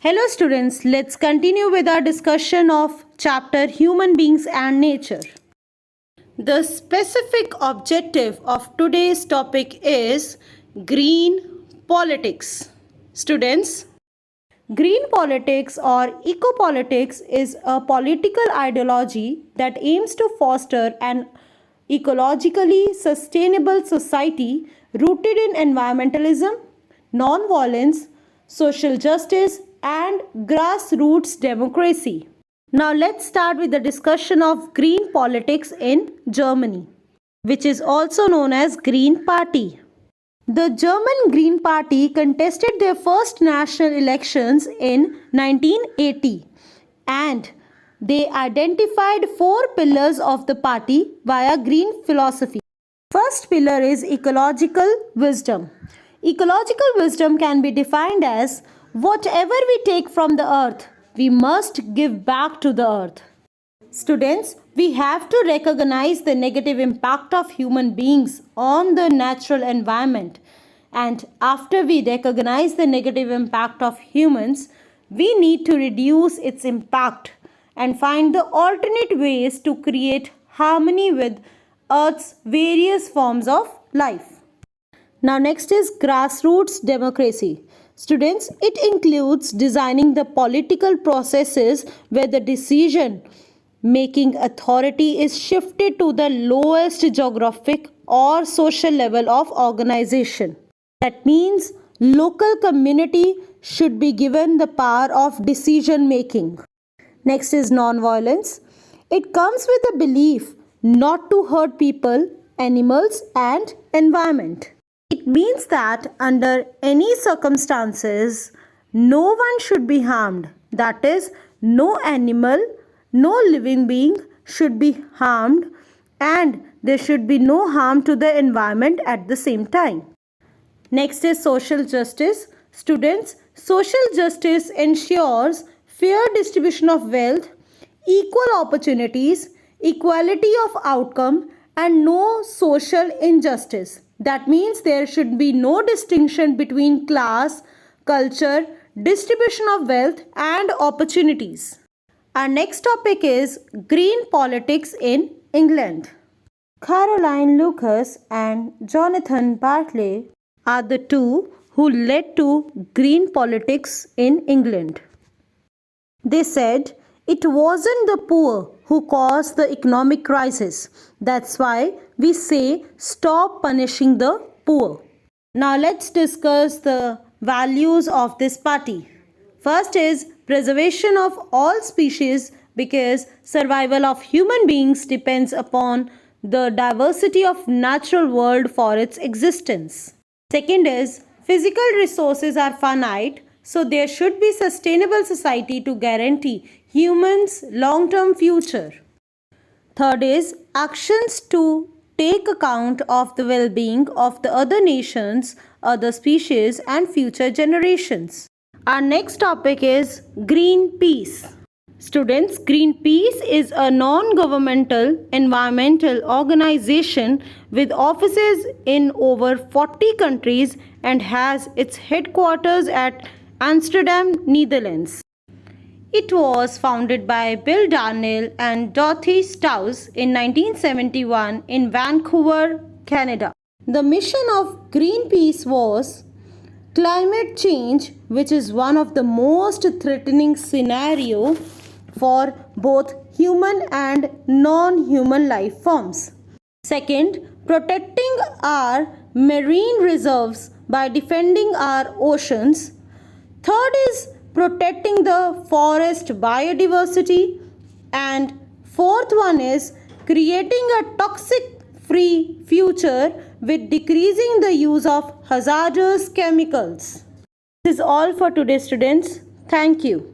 Hello students, let's continue with our discussion of chapter Human Beings and Nature. The specific objective of today's topic is green politics. Students, green politics or eco-politics is a political ideology that aims to foster an ecologically sustainable society rooted in environmentalism, non-violence, social justice, and grassroots democracy. Now let's start with the discussion of green politics in Germany, which is also known as Green Party. The German Green Party contested their first national elections in 1980 and they identified 4 pillars of the party via green philosophy. First pillar is ecological wisdom. Ecological wisdom can be defined as whatever we take from the earth, we must give back to the earth. Students, we have to recognize the negative impact of human beings on the natural environment. And after we recognize the negative impact of humans, we need to reduce its impact and find the alternate ways to create harmony with Earth's various forms of life. Now next is grassroots democracy. Students, it includes designing the political processes where the decision making authority is shifted to the lowest geographic or social level of organization. That means local community should be given the power of decision making. Next is non-violence. It comes with a belief not to hurt people, animals, and environment. It means that under any circumstances, no one should be harmed. That is, no animal, no living being should be harmed, and there should be no harm to the environment at the same time. Next is social justice. Students, social justice ensures fair distribution of wealth, equal opportunities, equality of outcome, and no social injustice. That means there should be no distinction between class, culture, distribution of wealth, and opportunities. Our next topic is green politics in England. Caroline Lucas and Jonathan Bartley are the two who led to green politics in England. They said it wasn't the poor who caused the economic crisis. That's why we say stop punishing the poor. Now let's discuss the values of this party. First is preservation of all species because survival of human beings depends upon the diversity of natural world for its existence. Second is physical resources are finite, so there should be sustainable society to guarantee humans' long-term future. Third is actions to take account of the well-being of the other nations, other species, and future generations. Our next topic is Greenpeace. Students, Greenpeace is a non-governmental environmental organization with offices in over 40 countries and has its headquarters at Amsterdam, Netherlands. It was founded by Bill Darnell and Dorothy Strauss in 1971 in Vancouver, Canada. The mission of Greenpeace was climate change, which is one of the most threatening scenarios for both human and non-human life forms. Second, protecting our marine reserves by defending our oceans. Third is protecting the forest biodiversity, and fourth one is creating a toxic free future with decreasing the use of hazardous chemicals. This is all for today, students. Thank you.